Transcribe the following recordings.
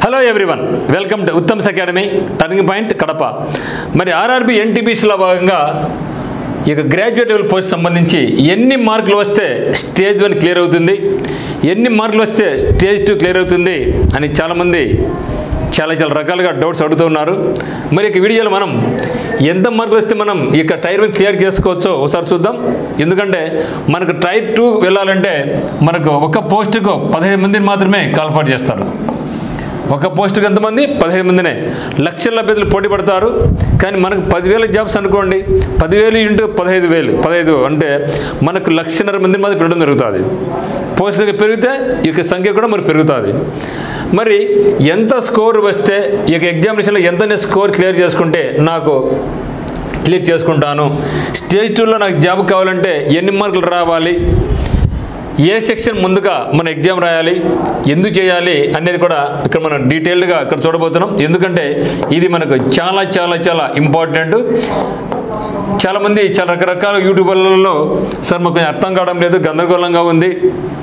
Hello everyone, welcome to Uttam's academy turning point Kadapa. మరి RRB ఎన్టీపీసీలో భాగంగా ఇక గ్రాడ్యుయేట్ లెవెల్ పోస్ట్ సంబంధించి ఎన్ని మార్కులు వస్తే స్టేజ్ 1 క్లియర్ అవుతుంది, ఎన్ని మార్కులు వస్తే స్టేజ్ 2 క్లియర్ అవుతుంది అని చాలామంది చాలా రకాలుగా డౌట్స్ అడుగుతున్నారు. మరి ఇక వీడియోలో మనం ఎంత మార్కులు వస్తే మనం ఇక టైర్ 1 క్లియర్ చేసుకోవచ్చో ఒకసారి చూద్దాం. ఎందుకంటే మనకు టైర్ 2 వెళ్ళాలంటే మనకు ఒక పోస్టుకు 15 మందిని మాత్రమే కాల్ఫర్ చేస్తారు. ఒక పోస్టుకు ఎంతమంది? 15 మందినే. లక్షల అభ్యర్థులు పోటీ పడతారు. కానీ మనకు 10,000 జాబ్స్ అనుకోండి, 10,000 ఇంటూ 15,000 అంటే మనకు 1,50,000 మంది మాత్రం పెరగడం జరుగుతుంది. పోస్టులు పెరిగితే ఈ యొక్క సంఖ్య కూడా మరి పెరుగుతుంది. మరి ఎంత స్కోర్ వస్తే ఈ యొక్క ఎగ్జామినేషన్లో ఎంత స్కోర్ క్లియర్ చేసుకుంటే నాకు క్లియర్ చేసుకుంటాను, స్టేజ్ 2లో నాకు జాబ్ కావాలంటే ఎన్ని మార్కులు రావాలి, ఏ సెక్షన్ ముందుగా మన ఎగ్జామ్ రాయాలి, ఎందుకు చేయాలి అనేది కూడా ఇక్కడ మనం డీటెయిల్డ్గా ఇక్కడ చూడబోతున్నాం. ఎందుకంటే ఇది మనకు చాలా ఇంపార్టెంట్. చాలామంది చాలా రకరకాల యూట్యూబర్లలో సార్ మాకు కొంచెం అర్థం కావడం లేదు, గందరగోళంగా ఉంది,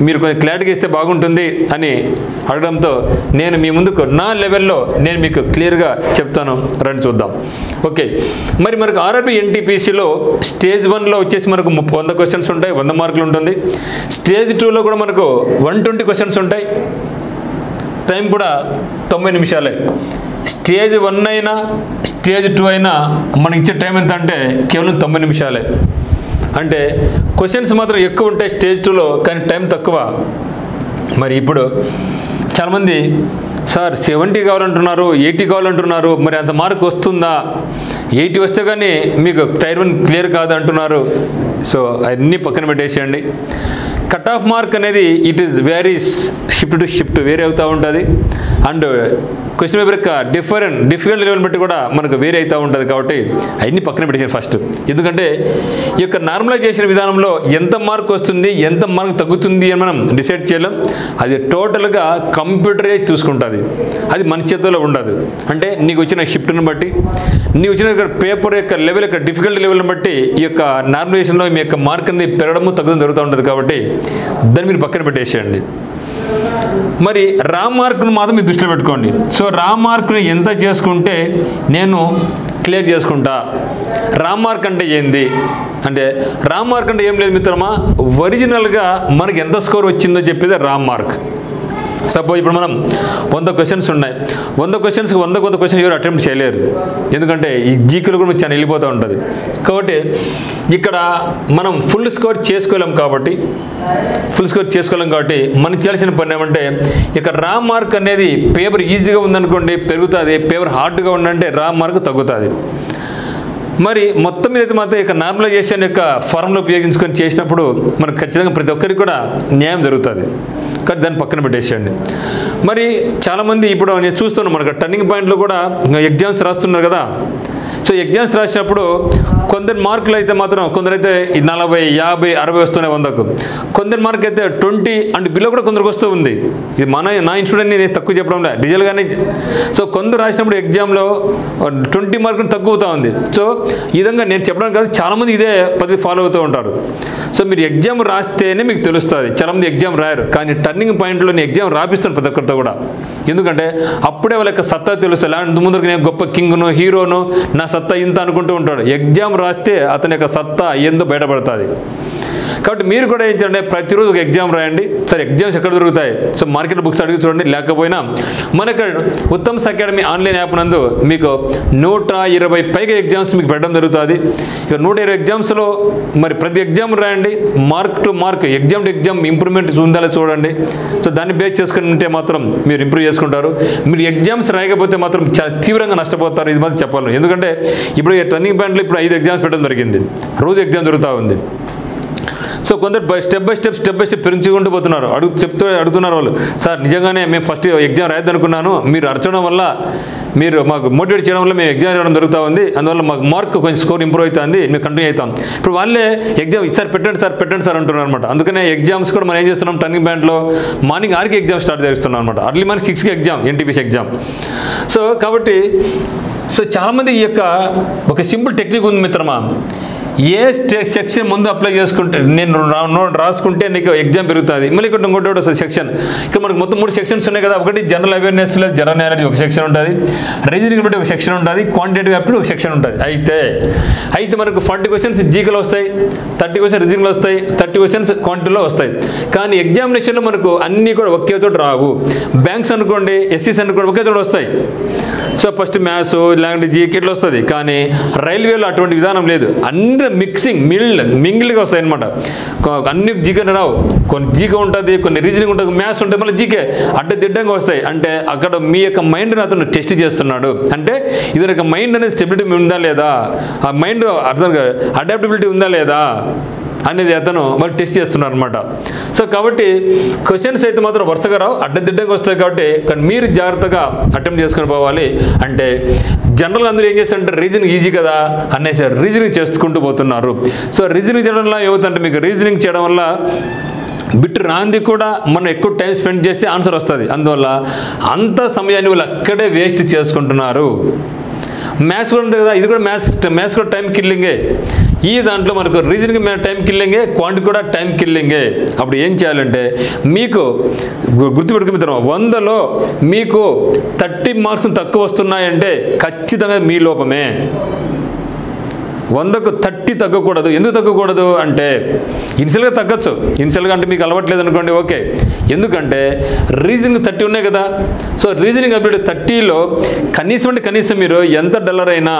మీరు కొంచెం క్లారిటీ ఇస్తే బాగుంటుంది అని అడగడంతో నేను మీ ముందుకు నా లెవెల్లో నేను మీకు క్లియర్గా చెప్తాను. రండి చూద్దాం. ఓకే, మరి మనకు ఆర్ఆర్బీ ఎన్టీపీసీలో స్టేజ్ 1లో వచ్చేసి మనకు 100 క్వశ్చన్స్ ఉంటాయి, 100 మార్కులు ఉంటుంది. స్టేజ్ 2లో కూడా మనకు 120 క్వశ్చన్స్ ఉంటాయి. టైం కూడా 90 నిమిషాలే. స్టేజ్ 1 అయినా స్టేజ్ 2 అయినా మనకి ఇచ్చే టైం ఎంత అంటే కేవలం 90 నిమిషాలే. అంటే క్వశ్చన్స్ మాత్రం ఎక్కువ ఉంటాయి స్టేజ్ 2లో, కానీ టైం తక్కువ. మరి ఇప్పుడు చాలామంది సార్ 70 కావాలంటున్నారు, 80 కావాలంటున్నారు, మరి అంత మార్క్ వస్తుందా, 80 వస్తే కానీ మీకు టైర్ 1 క్లియర్ కాదు అంటున్నారు. సో అన్నీ పక్కన పెట్టేసేయండి. కట్ ఆఫ్ మార్క్ అనేది it is varies shift to shift వేరే అవుతూ ఉంటుంది. అండ్ క్వశ్చన్ పేపర్ యొక్క డిఫికల్ట్ లెవెల్ బట్టి కూడా మనకు వేరే అవుతూ ఉంటుంది. కాబట్టి అవన్నీ పక్కన పెట్టేసాను ఫస్ట్. ఎందుకంటే ఈ యొక్క నార్మలైజేషన్ విధానంలో ఎంత మార్క్ వస్తుంది, ఎంత మార్క్ తగ్గుతుంది అని మనం డిసైడ్ చేయలేం. అది టోటల్గా కంప్యూటరే చూసుకుంటుంది, అది మన చేతుల్లో ఉండదు. అంటే నీకు వచ్చిన షిఫ్ట్ని బట్టి, నీకు వచ్చిన పేపర్ యొక్క లెవెల్ యొక్క డిఫికల్టీ లెవెల్ని బట్టి ఈ యొక్క నార్మలైజేషన్లో మీ యొక్క మార్క్ అనేది పెరగడము తగ్గడం జరుగుతూ ఉంటుంది. కాబట్టి దాన్ని మీరు పక్కన పెట్టేసేయండి. మరి రా మార్కును మాత్రం మీరు దృష్టిలో పెట్టుకోండి. సో రా మార్కుని ఎంత చేసుకుంటే నేను క్లియర్ చేసుకుంటా. రా మార్క్ అంటే ఏంది అంటే, రా మార్క్ అంటే ఏం లేదు మిత్రమా, ఒరిజినల్గా మనకి ఎంత స్కోర్ వచ్చిందో చెప్పేది రా మార్క్. సపోజ్ ఇప్పుడు మనం 100 క్వశ్చన్స్ ఉన్నాయి, 100 క్వశ్చన్స్కి 100 క్వశ్చన్స్ ఎవరు అటెంప్ట్ చేయలేరు. ఎందుకంటే ఈ జీకేలో కూడా చాలా వెళ్ళిపోతూ ఉంటుంది. కాబట్టి ఇక్కడ మనం ఫుల్ స్కోర్ చేసుకోలేం. కాబట్టి మనకి చేయాల్సిన పని ఏమంటే, ఇక రా మార్క్ అనేది పేపర్ ఈజీగా ఉందనుకోండి పెరుగుతుంది, పేపర్ హార్డ్గా ఉందంటే రా మార్క్ తగ్గుతుంది. మరి మొత్తం మీద అయితే మాత్రం ఇక నార్మలైజేషన్ యొక్క ఫార్ములా ఉపయోగించుకొని చేసినప్పుడు మనకు ఖచ్చితంగా ప్రతి ఒక్కరికి కూడా న్యాయం జరుగుతుంది. కానీ దాన్ని పక్కన పెట్టేసేయండి. మరి చాలామంది ఇప్పుడు నేను చూస్తున్నాను మనకు టర్నింగ్ పాయింట్లో కూడా ఎగ్జామ్స్ రాస్తున్నారు కదా. సో ఎగ్జామ్స్ రాసినప్పుడు కొందరు మార్కులు అయితే మాత్రం కొందరైతే 40, 50, 60 వస్తున్నాయి 100కు. కొందరు మార్క్ అయితే 20 అండ్ బిలో కూడా కొందరికి వస్తూ ఉంది. ఇది నా ఇన్స్టిట్యూట్ నేను తక్కువ చెప్పడం లేదు, డిజిటల్గానే. సో కొందరు రాసినప్పుడు ఎగ్జామ్లో 20 మార్కులు తగ్గుతూ ఉంది. సో ఈ విధంగా నేను చెప్పడం కాదు, చాలామంది ఇదే పద్ధతి ఫాలో అవుతూ ఉంటారు. సో మీరు ఎగ్జామ్ రాస్తేనే మీకు తెలుస్తుంది. చాలామంది ఎగ్జామ్ రాయరు, కానీ టర్నింగ్ పాయింట్లో నేను ఎగ్జామ్ రాపిస్తాను ప్రతి ఒక్కరితో కూడా. ఎందుకంటే అప్పుడే వాళ్ళ యొక్క సత్తా తెలుస్తుంది. లాంటి ముందరికి నేను గొప్ప కింగ్ను, హీరోను, నా సత్తా ఇంత అనుకుంటూ ఉంటాడు. ఎగ్జామ్ రాస్తే అతని యొక్క సత్తా ఏందో బయటపడుతుంది. కాబట్టి మీరు కూడా ఏం చేయండి, ప్రతిరోజు ఒక ఎగ్జామ్ రాయండి. సరే ఎగ్జామ్స్ ఎక్కడ దొరుకుతాయి? సో మార్కెట్ బుక్స్ అడిగి చూడండి. లేకపోయినా మనకు ఉత్తమ్స్ అకాడమీ ఆన్లైన్ యాప్ నందు మీకు 120 పైగా ఎగ్జామ్స్ మీకు పెట్టడం జరుగుతుంది. ఇక 120 ఎగ్జామ్స్లో మరి ప్రతి ఎగ్జామ్ రాయండి, mark to mark, exam to exam improvement ఉండాలో చూడండి. సో దాన్ని బేస్ చేసుకుని ఉంటే మాత్రం మీరు ఇంప్రూవ్ చేసుకుంటారు. మీరు ఎగ్జామ్స్ రాయకపోతే మాత్రం చాలా తీవ్రంగా నష్టపోతారు. ఇది మాత్రం చెప్పాలి. ఎందుకంటే ఇప్పుడు టర్నింగ్ పాయింట్లో ఇప్పుడు 5 ఎగ్జామ్స్ పెట్టడం జరిగింది, రోజు ఎగ్జామ్ జరుగుతూ ఉంది. సో కొందరు స్టెప్ బై స్టెప్ పెంచుకుంటూ పోతున్నారు. అడుగుతున్నారు వాళ్ళు, సార్ నిజంగానే మేము ఫస్ట్ ఎగ్జామ్ రాయద్దు అనుకున్నాను, మీరు అరచడం వల్ల, మీరు మాకు మోటివేట్ చేయడం వల్ల మేము ఎగ్జామ్ రాయడం జరుగుతూ ఉంది, అందువల్ల మాకు మార్క్ కొంచెం స్కోర్ ఇంప్రూవ్ అవుతుంది, మేము కంటిన్యూ అవుతాం. ఇప్పుడు వాళ్ళే ఎగ్జామ్ సార్ పెట్టండి సార్ అంటున్నారు అనమాట. అందుకనే ఎగ్జామ్స్ కూడా మనం ఏం చేస్తున్నాం, టర్నింగ్ పాయింట్లో మార్నింగ్ 6కి ఎగ్జామ్ స్టార్ట్ చేస్తున్నాం అనమాట. అర్లీ మార్నింగ్ 6కి ఎగ్జామ్, ఎన్టీపీసీ ఎగ్జామ్. సో కాబట్టి చాలామంది ఈ యొక్క ఒక సింపుల్ టెక్నిక్ ఉంది మిత్రమా. ఏ సెక్షన్ ముందు అప్లై చేసుకుంటే నేను రాసుకుంటే నీకు ఎగ్జామ్ పెరుగుతుంది. మళ్ళీ ఇక్కడ ఇంకోటి వస్తుంది సెక్షన్. ఇక్కడ మనకు మొత్తం 3 సెక్షన్స్ ఉన్నాయి కదా. ఒకటి జనరల్ అవేర్నెస్ లేదు, జనరల్ నాలెడ్జ్ ఒక సెక్షన్ ఉంటుంది, రీజనింగ్ బట్టి ఒక సెక్షన్ ఉంటుంది, క్వాంటిటేటివ్ అప్పుడు ఒక సెక్షన్ ఉంటుంది. అయితే మనకు 40 క్వశ్చన్స్ జీకేలో వస్తాయి, 30 క్వశ్చన్స్ రీజనింగ్లో వస్తాయి, 30 క్వశ్చన్స్ క్వాంటిటీలో వస్తాయి. కానీ ఎగ్జామినేషన్లో మనకు అన్నీ కూడా ఒకే చోట రావు. బ్యాంక్స్ అనుకోండి, ఎస్సీస్ అనుకోండి ఒకే చోట వస్తాయి. సో ఫస్ట్ మ్యాథ్స్ ఇలాంటి జీకే ఇట్లా వస్తుంది. కానీ రైల్వేలో అటువంటి విధానం లేదు. అన్ని మిక్సింగ్ మింగిల్గా వస్తాయి అనమాట. అన్ని జీకే రావు. కొన్ని జీకే ఉంటుంది, కొన్ని రీజనింగ్ ఉంటుంది, మ్యాథ్స్ ఉంటుంది, మళ్ళీ జీకే అడ్డదిడ్డంగా వస్తాయి. అంటే అక్కడ మీ యొక్క మైండ్ని అతను టెస్ట్ చేస్తున్నాడు. అంటే ఇది యొక్క మైండ్ అనేది స్టెబిలిటీ ఉందా లేదా, ఆ మైండ్ అర్థం అడాప్టబిలిటీ ఉందా లేదా అనేది అతను మరి టెస్ట్ చేస్తున్నారు అనమాట. సో కాబట్టి క్వశ్చన్స్ అయితే మాత్రం వరుసగా రావు, అడ్డదిడ్డంగా వస్తాయి. కాబట్టి కానీ మీరు జాగ్రత్తగా అటెంప్ట్ చేసుకొని పోవాలి. అంటే జనరల్ అందరూ ఏం చేస్తారంటే రీజనింగ్ ఈజీ కదా అనేసి రీజనింగ్ చేసుకుంటూ పోతున్నారు. సో రీజనింగ్ చేయడం వల్ల ఏమవుతుందంటే మీకు రీజనింగ్ చేయడం వల్ల బిట్ రాంది కూడా మనం ఎక్కువ టైం స్పెండ్ చేస్తే ఆన్సర్ వస్తుంది. అందువల్ల అంత సమయాన్ని వాళ్ళు అక్కడే వేస్ట్ చేసుకుంటున్నారు. మ్యాథ్స్ కూడా ఉంది కదా, ఇది కూడా మ్యాథ్స్ కూడా టైం కిల్లింగే. ఈ దాంట్లో మనకు రీజనింగ్ టైం కిల్లింగే, క్వాంటిటీ కూడా టైం కిల్లింగే. అప్పుడు ఏం చేయాలంటే మీకు గుర్తుపెట్టుకుని 100లో మీకు 30 మార్క్స్ తక్కువ వస్తున్నాయంటే ఖచ్చితంగా మీ లోపమే. 100కు 30 తగ్గకూడదు. ఎందుకు తగ్గకూడదు అంటే ఇనిషియల్గా తగ్గచ్చు. ఇనిషియల్గా అంటే మీకు అలవాట్లేదు అనుకోండి, ఓకే. ఎందుకంటే రీజనింగ్ 30 ఉన్నాయి కదా. సో రీజనింగ్ అబిలిటీ 30లో కనీసం అంటే కనీసం మీరు ఎంత డల్లర్ అయినా,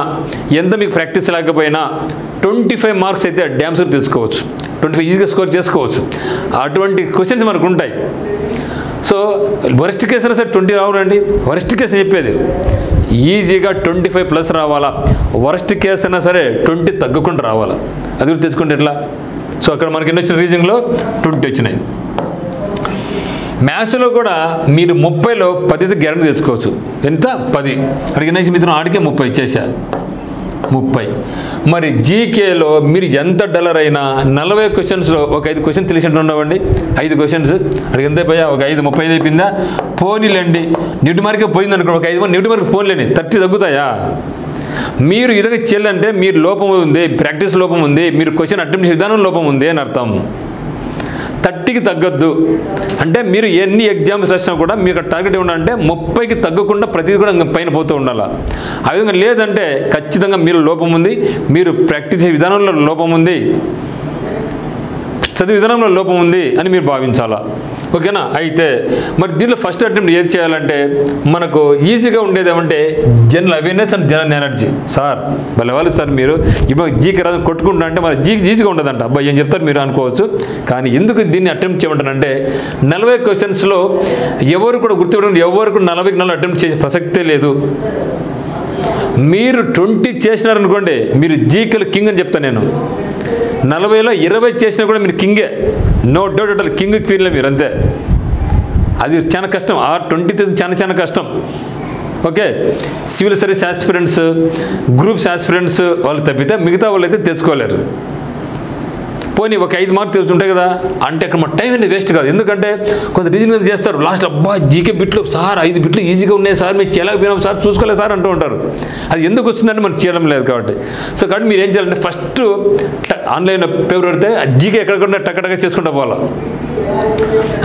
ఎంత మీకు ప్రాక్టీస్ లేకపోయినా 25 మార్క్స్ అయితే డ్యామ్ షూర్ తీసుకోవచ్చు. 25 ఈజీగా స్కోర్ చేసుకోవచ్చు. అటువంటి క్వశ్చన్స్ మనకు ఉంటాయి. సో వరస్ట్ కేసు అయినా సరే 20 రావాలండి. వరస్ట్ కేసు చెప్పేది ఈజీగా 25+ రావాలా. వరస్ట్ కేసు అయినా సరే 20 తగ్గకుండా రావాలా. అది కూడా తెచ్చుకుంటే ఎట్లా? సో అక్కడ మనకి ఎన్ని వచ్చిన రీజనింగ్లో 20 వచ్చినాయి. మ్యాథ్స్లో కూడా మీరు 30లో 10 గ్యారెంటీ తెచ్చుకోవచ్చు. ఎంత? 10. అడిగిన మిత్రం ఆడికే 30 ఇచ్చేసారు. 30. మరి జీకేలో మీరు ఎంత డల్లర్ అయినా 40 క్వశ్చన్స్లో ఒక 5 క్వశ్చన్స్ తెలిసినట్టు ఉండవండి. 5 క్వశ్చన్స్ అడిగితే పోయా ఒక 5 35 అయిపోయిందా? పోనీలేండి. న్యూటి మార్కే పోయింది అనుకో, ఒక 5 న్యూటి మార్క్ పోనీలేండి, 30 తగ్గుతాయా? మీరు ఇదొక చేయాలంటే మీరు లోపం ఉంది, ప్రాక్టీస్ లోపం ఉంది, మీరు క్వశ్చన్ అటెంప్ట్ విధానం లోపం ఉంది అని అర్థం. 30కి తగ్గద్దు అంటే మీరు ఎన్ని ఎగ్జామ్స్ రాసినా కూడా మీకు టార్గెట్ ఏమంటే 30కి తగ్గకుండా ప్రతిదీ కూడా పైన పోతూ ఉండాలి. ఆ విధంగా లేదంటే ఖచ్చితంగా మీరు లోపం ఉంది, మీరు ప్రాక్టీస్ చేసే విధానంలో లోపం ఉంది, చదువు విధానంలో లోపం ఉంది అని మీరు భావించాలా. ఓకేనా? అయితే మరి దీంట్లో ఫస్ట్ అటెంప్ట్ ఏది చేయాలంటే మనకు ఈజీగా ఉండేది ఏమంటే general awareness and general knowledge. Sir వాళ్ళు సార్ మీరు ఇప్పుడు జీకే రాదు కొట్టుకుంటా అంటే మరి ఈజీగా ఉండదంట. అబ్బాయి ఏం చెప్తారు మీరు అనుకోవచ్చు. కానీ ఎందుకు దీన్ని అటెంప్ట్ చేయమంటానంటే 40 క్వశ్చన్స్లో ఎవరు కూడా గుర్తుపెట్టుకుని ఎవరు కూడా 40కి 40 అటెంప్ట్ చేసే ప్రసక్తే లేదు. మీరు 20 చేసినారనుకోండి, మీరు జీకేలో కింగ్ అని చెప్తాను నేను. 40లో 20 చేసినా కూడా మీరు కింగే, నో డౌట్ అటల్. కింగ్ క్వీన్లే మీరు, అంతే. అది చాలా కష్టం. ఆ 20 చాలా కష్టం. Okay, civil service aspirants, groups aspirants వాళ్ళు తప్పితే మిగతా వాళ్ళు అయితే తెచ్చుకోలేరు. పోనీ ఒక 5 మార్కులు తెలుసుంటాయి కదా అంటే అక్కడ మా టైం అనేది వేస్ట్ కాదు. ఎందుకంటే కొంత రీజనింగ్ చేస్తారు లాస్ట్లో, అబ్బా జీకే బిట్లు సార్ 5 బిట్లు ఈజీగా ఉన్నాయి సార్, మేము చేయలేకపోయినాం సార్, చూసుకోలేదు సార్ అంటూ ఉంటారు. అది ఎందుకు వస్తుందంటే మనకు చేయడం లేదు కాబట్టి. సో కాబట్టి మీరు ఏం చేయాలంటే ఫస్ట్ ఆన్లైన్ పేపర్ పెడితే జీకే ఎక్కడెక్కడ టక్కటగా చేసుకుంటూ పోవాలి.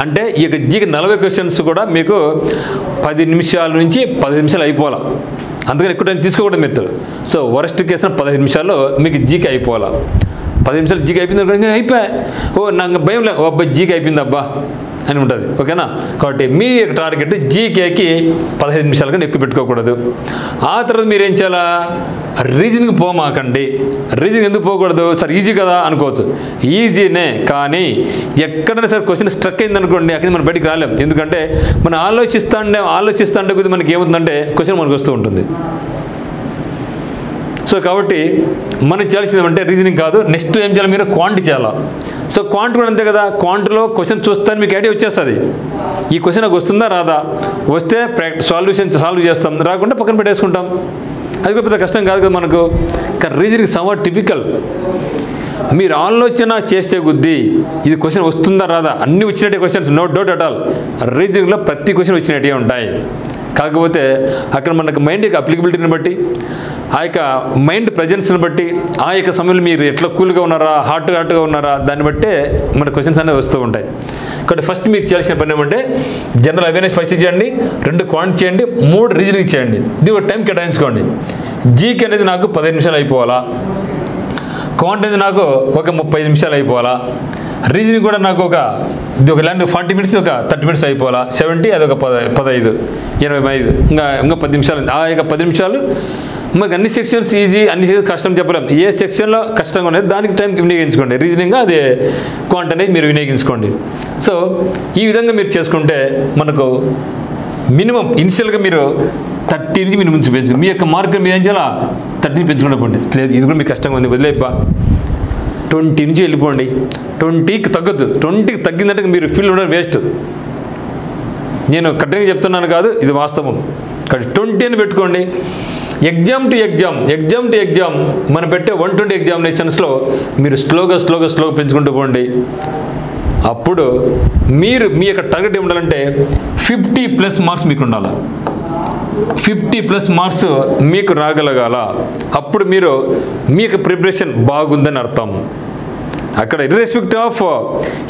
అంటే ఈ యొక్క జీకే 40 క్వశ్చన్స్ కూడా మీకు 10 నిమిషాల నుంచి 15 నిమిషాలు అయిపోవాలి. అందుకని ఎక్కువ టైం తీసుకోకూడదు మీరు. సో వరస్ట్ కేసున 15 నిమిషాల్లో మీకు జీకే అయిపోవాలి. 10 నిమిషాలు జీకే అయిపోయింది అయిపోయా, ఓ నాకు భయం లేదు, ఓ అబ్బాయి జీకే అయిపోయింది అబ్బా అని ఉంటుంది. ఓకేనా? కాబట్టి మీ యొక్క టార్గెట్ జీకేకి 15 నిమిషాలు కానీ ఎక్కువ పెట్టుకోకూడదు. ఆ తర్వాత మీరు ఏం చేయాలా? రీజనింగ్ పోమాకండి. రీజనింగ్ ఎందుకు పోకూడదు? సార్ ఈజీ కదా అనుకోవచ్చు. ఈజీనే, కానీ ఎక్కడైనా సరే క్వశ్చన్ స్ట్రక్ అయింది అనుకోండి, అక్కడ మనం బయటికి రాలేం. ఎందుకంటే మనం ఆలోచిస్తాంటే కొద్దిగా మనకి ఏమవుతుందంటే క్వశ్చన్ మనకు వస్తూ ఉంటుంది. సో కాబట్టి మనం చేయాల్సింది అంటే రీజనింగ్ కాదు, నెక్స్ట్ ఏం చేయాలి? మీరు క్వాంటిటీ చేయాలా. సో క్వాంట్ కూడా అంతే కదా. క్వాంట్లో క్వశ్చన్ చూస్తాను మీకు ఐడియా వచ్చేస్తుంది. ఈ క్వశ్చన్ నాకు వస్తుందా రాదా, వస్తే సాల్వ్ చేస్తాం, రాకుండా పక్కన పెట్టేసుకుంటాం. అది కూడా పెద్ద కష్టం కాదు కదా మనకు. కానీ రీజనింగ్ సమ్వాట్ టిపికల్. మీరు ఆలోచన చేసే కొద్దీ ఇది క్వశ్చన్ వస్తుందా రాదా, అన్నీ వచ్చినట్టే questions, no doubt at all. రీజనింగ్లో ప్రతి క్వశ్చన్ వచ్చినట్టే ఉంటాయి. కాకపోతే అక్కడ మనకు మైండ్ యొక్క అప్లికబిలిటీని బట్టి, ఆ యొక్క మైండ్ ప్రజెన్స్ని బట్టి, ఆ యొక్క సమయంలో మీరు ఎట్లా కూల్గా ఉన్నారా, హాట్గా ఉన్నారా, దాన్ని బట్టే మన క్వశ్చన్స్ అనేవి వస్తూ ఉంటాయి. కాబట్టి ఫస్ట్ మీరు చేయాల్సిన పని ఏమంటే జనరల్ అవేర్నెస్ ఫస్ట్ చేయండి, 2 క్వాంట్ చేయండి, 3 రీజనింగ్ చేయండి. ఇది ఒక టైం కేటాయించుకోండి. జీకే అనేది నాకు 15 నిమిషాలు అయిపోవాలా, క్వాంట్ అనేది నాకు ఒక 35 నిమిషాలు అయిపోవాలా, రీజనింగ్ కూడా నాకు ఇది ఒక ఇలాంటి 40 మినిట్స్ ఒక 30 మినిట్స్ అయిపోవాలా, 70 అదొక 15 25 ఇంకా 10 నిమిషాలు. ఆ యొక్క 10 నిమిషాలు మాకు అన్ని సెక్షన్స్ ఈజీ, అన్ని సెక్షన్స్ కష్టం చెప్పలేం. ఏ సెక్షన్లో కష్టంగా ఉండేది దానికి టైం వినియోగించుకోండి. రీజనింగ్గా అదే క్వాంట్ అనేది మీరు వినియోగించుకోండి. సో ఈ విధంగా మీరు చేసుకుంటే మనకు మినిమం ఇనిషియల్గా మీరు 30 నుంచి మినిమం పెంచుకోండి. మీ యొక్క మార్క్ మీరు ఏం చేయాలా 30 పెంచుకుంటూ పోండి. లేదు ఇది కూడా మీకు కష్టంగా ఉంది వదిలేబ్బా, 20 నుంచి వెళ్ళిపోండి. 20కి తగ్గద్దు. 20కి తగ్గిందంటే మీరు ఫీల్ ఉండడం వేస్ట్. నేను కరెక్ట్గా చెప్తున్నాను కాదు, ఇది వాస్తవం. కాబట్టి 20 అని పెట్టుకోండి. ఎగ్జామ్ టు ఎగ్జామ్ మనం పెట్టే 120 ఎగ్జామినేషన్స్లో మీరు స్లోగా పెంచుకుంటూ పోండి. అప్పుడు మీరు మీ యొక్క టార్గెట్ ఏమి ఉండాలంటే 50+ మార్క్స్ మీకు ఉండాలి. 50+ మార్క్స్ మీకు రాగలగాల. అప్పుడు మీరు మీ యొక్క ప్రిపరేషన్ బాగుందని అర్థం. అక్కడ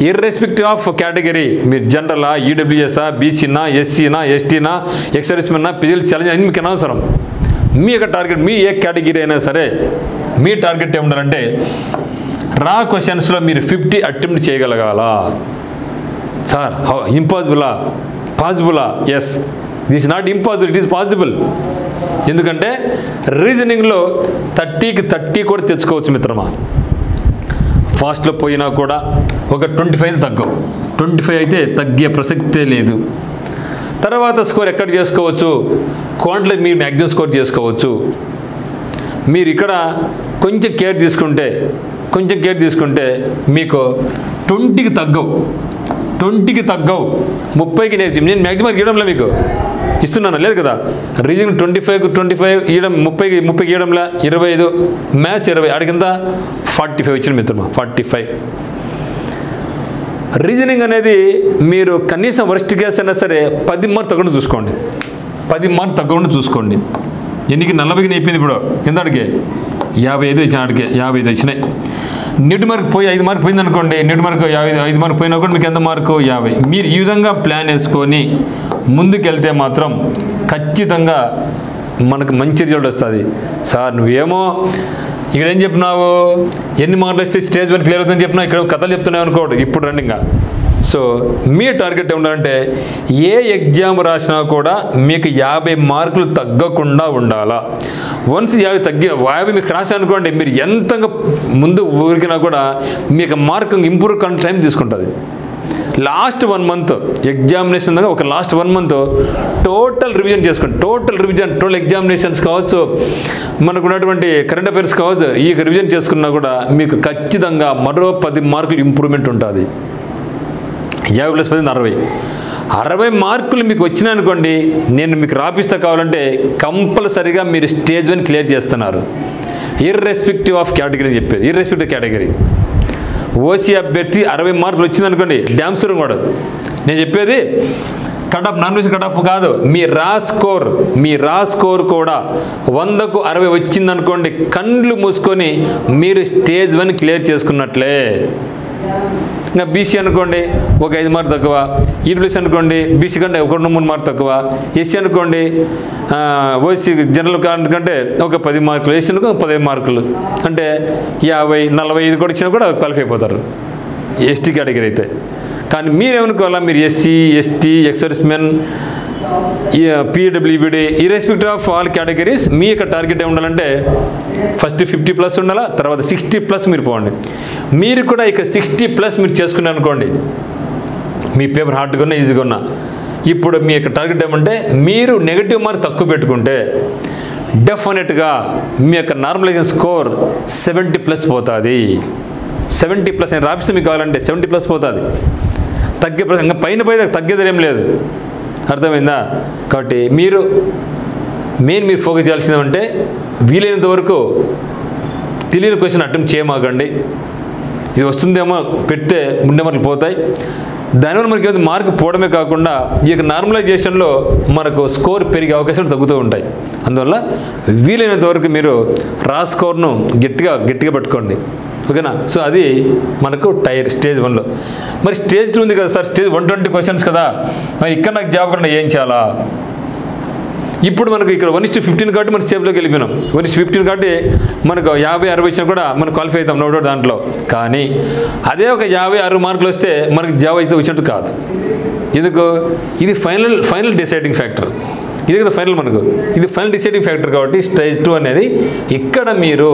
ఇర్రెస్పెక్టివ్ ఆఫ్ కేటగిరీ, మీరు జనరలా, ఈడబ్ల్యూఎస్ఆ, బీసీనా, ఎస్సీనా, ఎస్టీనా, ఎక్సర్విస్మెన్నా, పిజిల్ ఛాలెంజ్ అని మీకు అనవసరం. మీ యొక్క టార్గెట్ మీ ఏ కేటగిరీ అయినా సరే మీ టార్గెట్ ఏముండాలంటే రా క్వశ్చన్స్లో మీరు 50 అటెంప్ట్ చేయగలగాల. సార్ ఇంపాసిబులా, పాసిబులా? Yes, this not impossible, it is possible. ఎందుకంటే రీజనింగ్లో 30కి 30 కూడా తెచ్చుకోవచ్చు మిత్రమా. ఫాస్ట్లో పోయినా కూడా ఒక 25 తగ్గవు. 25 అయితే తగ్గే ప్రసక్తే లేదు. తర్వాత స్కోర్ ఎక్కడ చేసుకోవచ్చు? క్వాంట్లో మీరు మ్యాక్సిమం స్కోర్ చేసుకోవచ్చు. మీరు ఇక్కడ కొంచెం కేర్ తీసుకుంటే మీకు 20కి తగ్గవు. 30కి నేను మ్యాక్సిమం ఇవ్వడంలో మీకు ఇస్తున్నాను లేదు కదా. రీజనింగ్ 25 ఇవ్వడం, 30కి ఇవ్వడంలా 25, మ్యాథ్స్ 20, అడిగింత 45 ఇచ్చిన మిత్రమా. 45 రీజనింగ్ అనేది మీరు కనీసం వర్స్ట్ కేస్ అయినా సరే 10 మార్క్ తగ్గకుండా చూసుకోండి. 10 మార్క్ తగ్గకుండా చూసుకోండి. ఎన్నికి 40కి అయిపోయింది. ఇప్పుడు ఎంతడికి 55 ఇచ్చిన, ఆడికి 55 వచ్చినాయి. నెట్ మార్క్ పోయి 5 మార్క్ పోయింది అనుకోండి. నెట్ మార్క్ 5 మార్క్ పోయినా కూడా మీకు ఎంత మార్కు 50. మీరు ఈ విధంగా ప్లాన్ వేసుకొని ముందుకెళ్తే మాత్రం ఖచ్చితంగా మనకు మంచి రిజల్ట్ వస్తుంది. సార్ నువ్వేమో ఇక్కడ ఏం చెప్పినావు, ఎన్ని మార్కులు వస్తే స్టేజ్ 1 క్లియర్ అవుతుందని చెప్పినా, ఇక్కడ కథలు చెప్తున్నావు అనుకోడు. ఇప్పుడు రన్నింగ్గా సో మీ టార్గెట్ ఏముండాలంటే ఏ ఎగ్జామ్ రాసినా కూడా మీకు 50 మార్కులు తగ్గకుండా ఉండాలా. వన్స్ 50 మీకు రాసా అనుకోండి, మీరు ఎంతగా ముందు ఊరికినా కూడా మీకు మార్క్ ఇంప్రూవ్ కానీ టైం తీసుకుంటుంది. లాస్ట్ 1 మంత్ ఎగ్జామినేషన్ దగ్గర ఒక లాస్ట్ 1 మంత్ టోటల్ రివిజన్ చేసుకోండి. టోటల్ ఎగ్జామినేషన్స్ కావచ్చు, మనకు ఉన్నటువంటి కరెంట్ అఫైర్స్ కావచ్చు, ఈ రివిజన్ చేసుకున్నా కూడా మీకు ఖచ్చితంగా మరో 10 మార్కులు ఇంప్రూవ్మెంట్ ఉంటుంది. 50 + 10 60 మార్కులు మీకు వచ్చినాయనుకోండి, నేను మీకు రాపిస్తా కావాలంటే కంపల్సరీగా మీరు స్టేజ్ 1 క్లియర్ చేస్తున్నారు. ఇర్రెస్పెక్టివ్ ఆఫ్ కేటగిరీ చెప్పేది, ఇర్రెస్పెక్టివ్ కేటగిరీ. ఓసీ అభ్యర్థి 60 మార్కులు వచ్చిందనుకోండి, డ్యామ్ షూర్ కూడా నేను చెప్పేది కటాఫ్, నాన్ వెజ్ కటాఫ్ కాదు. మీ రా స్కోర్ కూడా 100కు 60 వచ్చిందనుకోండి, కండ్లు మూసుకొని మీరు స్టేజ్ 1 క్లియర్ చేసుకున్నట్లే. ఇంకా బీసీ అనుకోండి ఒక 5 మార్కులు తక్కువ, ఈడబ్ల్యూఎస్ అనుకోండి బీసీ కంటే 1-3 మార్కులు తక్కువ, ఎస్సీ అనుకోండి ఓసీ జనరల్ కంటే ఒక 10 మార్కులు, ఎస్సీ అనుకో 15 మార్కులు, అంటే 50, 45 కూడా ఇచ్చినా కూడా క్వాలిఫై అయిపోతారు ఎస్టీ కేటగిరీ అయితే. కానీ మీరేమనుకోవాలా, మీరు ఎస్సీ, ఎస్టీ, ఎక్సర్విస్మెన్, పీడబ్ల్యూబీడీ, ఇర్రెస్పెక్టివ్ ఆఫ్ ఆల్ కేటగిరీస్ మీ యొక్క టార్గెట్ ఏమి ఉండాలంటే ఫస్ట్ 50+ ఉండాలా, తర్వాత 60+ మీరు పోండి. మీరు కూడా ఇక 60+ మీరు చేసుకున్నారు అనుకోండి, మీ పేపర్ హార్డ్గా ఉన్నా ఈజీగా ఉన్నా. ఇప్పుడు మీ యొక్క టార్గెట్ ఏమంటే మీరు నెగిటివ్ మార్క్ తక్కువ పెట్టుకుంటే డెఫినెట్గా మీ యొక్క నార్మలైజేషన్ స్కోర్ 70+ పోతుంది. 70+ నేను రాపిస్తే మీకు కావాలంటే 70+ పోతుంది. తగ్గే ఇంకా పైన తగ్గేది ఏం లేదు. అర్థమైందా? కాబట్టి మీరు ఫోకస్ చేయాల్సిందేమంటే వీలైనంత వరకు తెలియని క్వశ్చన్ అటెంప్ట్ చేయమాకండి. ఇది వస్తుందేమో పెడితే 3 మార్కులు పోతాయి. దానివల్ల మనకి మార్కు పోవడమే కాకుండా ఈ యొక్క నార్మలైజేషన్లో మనకు స్కోర్ పెరిగే అవకాశాలు తగ్గుతూ ఉంటాయి. అందువల్ల వీలైనంత వరకు మీరు రా స్కోర్ను గట్టిగా పట్టుకోండి, ఓకేనా. సో అది మనకు స్టేజ్ 1లో. మరి స్టేజ్ 2 ఉంది కదా సార్, స్టేజ్ 120 క్వశ్చన్స్ కదా, మరి ఇక్కడ నాకు జాబ్ కన్నా ఏం చేయాలా? ఇప్పుడు మనకు ఇక్కడ 1:15 కాబట్టి మన స్టేజ్లోకి వెళ్ళిపోయినాం. 1:15 కాబట్టి మనకు 50-60 వచ్చినా కూడా మనం క్వాలిఫై అవుతాం, నో డౌట్ దాంట్లో. కానీ అదే ఒక 56 మార్కులు వస్తే మనకు జాబ్ అయితే వచ్చినట్టు కాదు. ఎందుకు? ఇది ఫైనల్ డిసైడింగ్ ఫ్యాక్టర్. ఇది కదా ఫైనల్, మనకు ఇది ఫైనల్ డిసైడింగ్ ఫ్యాక్టర్. కాబట్టి స్టేజ్ 2 అనేది ఇక్కడ మీరు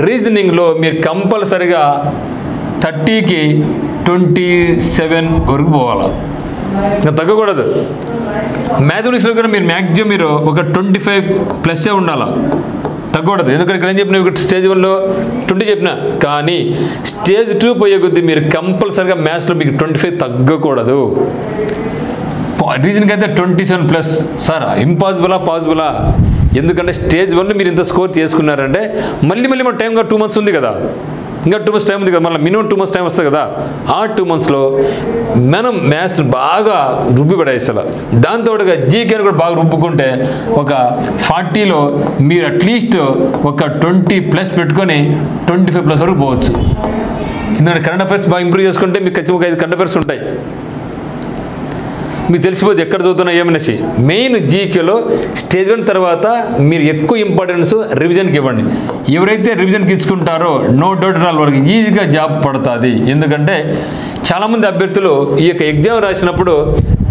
రీజనింగ్లో మీరు కంపల్సరిగా 30కి 27 వరకు పోవాలి, ఇంకా తగ్గకూడదు. మ్యాథమెటిక్స్లో కూడా మీరు మ్యాక్సిమం మీరు ఒక 25+ ఉండాలా, తగ్గకూడదు. ఎందుకంటే ఇక్కడ ఏం చెప్పినా ఇక్కడ స్టేజ్ 1లో 20 చెప్పినా, కానీ స్టేజ్ 2 పోయే కొద్దీ మీరు కంపల్సరిగా మ్యాథ్స్లో మీకు 25 తగ్గకూడదు. రీజన్కి అయితే 27+ సార్ పాసిబులా? ఎందుకంటే స్టేజ్ 1 మీరు ఇంత స్కోర్ చేసుకున్నారంటే మళ్ళీ మన టైంగా 2 months ఉంది కదా, ఇంకా 2 months టైం ఉంది కదా, మళ్ళీ మినిమం 2 months టైం వస్తుంది కదా. ఆ 2 monthsలో మనం మ్యాథ్స్ బాగా రుబ్బి పడేసాలి. దాంతోగా జీకేని కూడా బాగా రుబ్బుకుంటే ఒక 40లో మీరు అట్లీస్ట్ ఒక 20+ పెట్టుకొని 25+ వరకు పోవచ్చు. ఎందుకంటే కరెంట్ అఫైర్స్ బాగా ఇంప్రూవ్ చేసుకుంటే మీకు ఖచ్చితంగా 5 కరెంట్ అఫైర్స్ ఉంటాయి. మీకు తెలిసిపోద్ది ఎక్కడ చదువుతున్నా ఏమనేసి. మెయిన్ జీకేలో స్టేజ్ 1 తర్వాత మీరు ఎక్కువ ఇంపార్టెన్స్ రివిజన్కి ఇవ్వండి. ఎవరైతే రివిజన్కి ఇచ్చుకుంటారో నో డౌట్ ఆల్ వరకు ఈజీగా జాబ్ పడుతుంది. ఎందుకంటే చాలామంది అభ్యర్థులు ఈ యొక్క ఎగ్జామ్ రాసినప్పుడు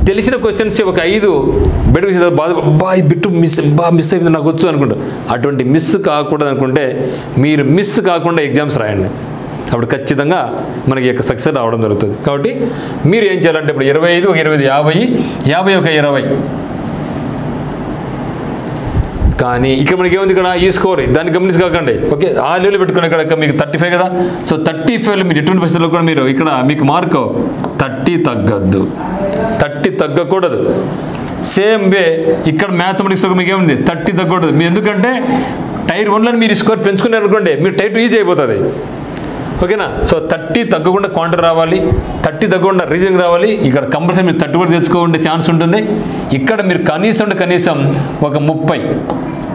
తెలిసిన క్వశ్చన్స్ ఒక 5 బయటకు బాధ ఈ బిట్టు మిస్ అయిపోయింది నాకు వచ్చు అనుకుంటారు. అటువంటి మిస్ కాకూడదు అనుకుంటే మీరు మిస్ కాకుండా ఎగ్జామ్స్ రాయండి, అప్పుడు ఖచ్చితంగా మనకి యొక్క సక్సెస్ రావడం జరుగుతుంది. కాబట్టి మీరు ఏం చేయాలంటే ఇప్పుడు 25, 25, 50, 20. కానీ ఇక్కడ మనకి ఏముంది, ఇక్కడ ఈ స్కోర్ దాన్ని గమనించి కాకండి, ఓకే. ఆ లెవెల్ పెట్టుకుని ఇక్కడ మీకు 35 కదా. సో 35లో మీరు ఎటువంటి పరిస్థితుల్లో కూడా మీరు ఇక్కడ మీకు మార్కు 30 తగ్గద్దు, 30 తగ్గకూడదు. సేమ్ వే ఇక్కడ మ్యాథమెటిక్స్లో మీకు ఏముంది 30 తగ్గకూడదు. మీరు ఎందుకంటే టైర్ 1లో మీరు స్కోర్ పెంచుకున్నారనుకోండి మీరు టైర్ 2 ఈజీ అయిపోతుంది, ఓకేనా. సో 30 తగ్గకుండా క్వాంటర్ రావాలి, 30 తగ్గకుండా రీజనింగ్ రావాలి. ఇక్కడ కంపల్సరీ మీరు 30 కూడా తెచ్చుకోండి ఛాన్స్ ఉంటుంది. ఇక్కడ మీరు కనీసం ఒక 30,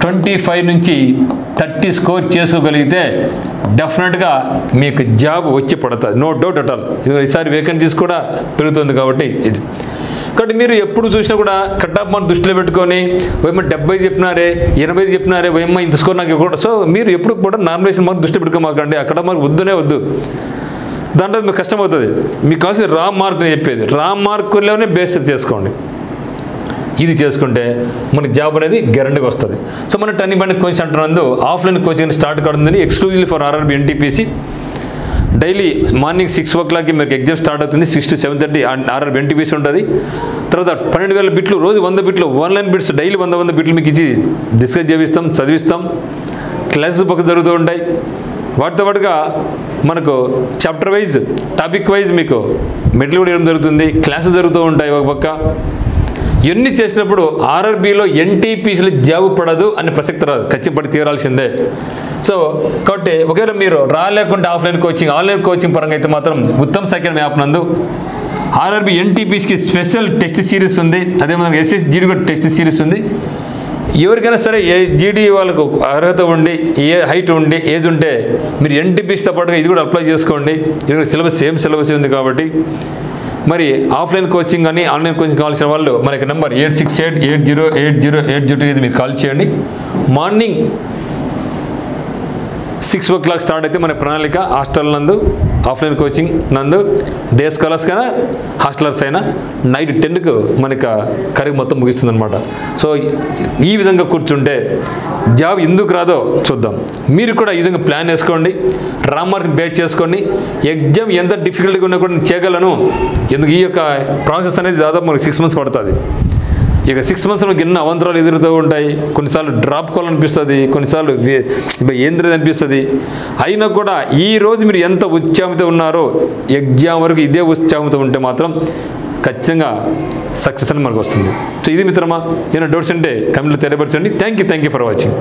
25 నుంచి 30 స్కోర్ చేసుకోగలిగితే డెఫినెట్గా మీకు జాబ్ వచ్చి పడుతుంది, నో డౌట్ అట్ ఆల్. ఈసారి వేకెన్సీస్ కూడా పెరుగుతుంది కాబట్టి ఇది. కాబట్టి మీరు ఎప్పుడు చూసినా కూడా కట్ ఆఫ్ మార్క్ దృష్టిలో పెట్టుకొని ఏమో 70 చెప్పినారే, 80 చెప్పినారే, ఏమో ఇంత స్కోర్ నాకు ఇవ్వకూడదు. సో మీరు ఎప్పుడు కూడా నార్మలైజేషన్ మార్క్ దృష్టి పెట్టుకోమాకండి, అక్కడ మార్క్ వద్దు. దాంట్లో మీకు కష్టం అవుతుంది. మీకు కావాల్సిన రా మార్క్ నేను చెప్పేది, రా మార్కుల్లోనే బేస్ చేసుకోండి. ఇది చేసుకుంటే మనకి జాబ్ అనేది గ్యారంటీగా వస్తుంది. సో మన టర్నింగ్ పాయింట్ కోచింగ్ అంటున్నందు ఆఫ్లైన్ కోచింగ్ స్టార్ట్ కావడం exclusively for RRB NTPC. Daily morning 6 o'clockకి మీకు ఎగ్జామ్ స్టార్ట్ అవుతుంది, 6 to 7:30 RRB NTPC ఉంటుంది. తర్వాత 12,000 బిట్లు, రోజు 100 బిట్లు, ఆన్లైన్ బిట్స్ డైలీ 100 బిట్లు మీకు ఇచ్చి డిస్కస్ చేపిస్తాం, చదివిస్తాం. క్లాసెస్ పక్క జరుగుతూ ఉంటాయి. వాటితో పాటుగా మనకు చాప్టర్ వైజ్, టాపిక్ వైజ్ మీకు మెట్లు కూడా ఇవ్వడం జరుగుతుంది, క్లాసెస్ జరుగుతూ ఉంటాయి ఒక పక్క. ఇవన్నీ చేసినప్పుడు RRBలో NTPCలో జాబ్ పడదు అనే ప్రసక్తి రాదు, ఖచ్చితంగా తీరాల్సిందే. సో కాబట్టి ఒకవేళ మీరు రాలేకుంటే ఆఫ్లైన్ కోచింగ్, ఆన్లైన్ కోచింగ్ పరంగా అయితే మాత్రం ఉత్తమ్స్ అకాడమీ యాప్ నందు RRB NTPCకి స్పెషల్ టెస్ట్ సిరీస్ ఉంది. అదేవిధంగా SSGD కూడా టెస్ట్ సిరీస్ ఉంది. ఎవరికైనా సరే GD వాళ్ళకు అర్హత ఉండి, ఏ హైట్ ఉండి, ఏజ్ ఉంటే మీరు NTPCతో పాటుగా ఇది కూడా అప్లై చేసుకోండి. ఇది సిలబస్ సేమ్ సిలబస్ ఉంది కాబట్టి. మరి ఆఫ్లైన్ కోచింగ్ కానీ ఆన్లైన్ కోచింగ్ కావాల్సిన వాళ్ళు మనకి నెంబర్ 8688080802 ఇది మీరు కాల్ చేయండి. మార్నింగ్ 6 o'clock స్టార్ట్ అయితే మన ప్రణాళిక హాస్టల్ నందు ఆఫ్లైన్ కోచింగ్ నందు డే స్కాలర్స్ కైనా హాస్టలర్స్ అయినా నైట్ 10కు మనకి కరెక్ట్ మొత్తం ముగిస్తుంది అనమాట. సో ఈ విధంగా కూర్చుంటే జాబ్ ఎందుకు రాదో చూద్దాం. మీరు కూడా ఈ విధంగా ప్లాన్ వేసుకోండి, రా మార్క్ బేస్ చేసుకోండి. ఎగ్జామ్ ఎంత డిఫికల్ట్గా ఉన్నా కూడా చేయగలను. ఎందుకు ఈ యొక్క ప్రాసెస్ అనేది దాదాపు మనకు 6 months పడుతుంది. ఇక 6 months మనకి ఎన్నో అవంతరాలు ఎదురుతూ ఉంటాయి. కొన్నిసార్లు డ్రాప్ కావాలనిపిస్తుంది, కొన్నిసార్లు ఏంద్రది అనిపిస్తుంది. అయినా కూడా ఈరోజు మీరు ఎంత ఉత్సాహంతో ఉన్నారో ఎగ్జామ్ వరకు ఇదే ఉత్సాహంతో ఉంటే మాత్రం ఖచ్చితంగా సక్సెస్ అని మనకు వస్తుంది. సో ఇది మిత్రమా, ఏమైనా డౌట్స్ ఉంటే కమెంట్లో తెలియపరచండి. Thank you for watching.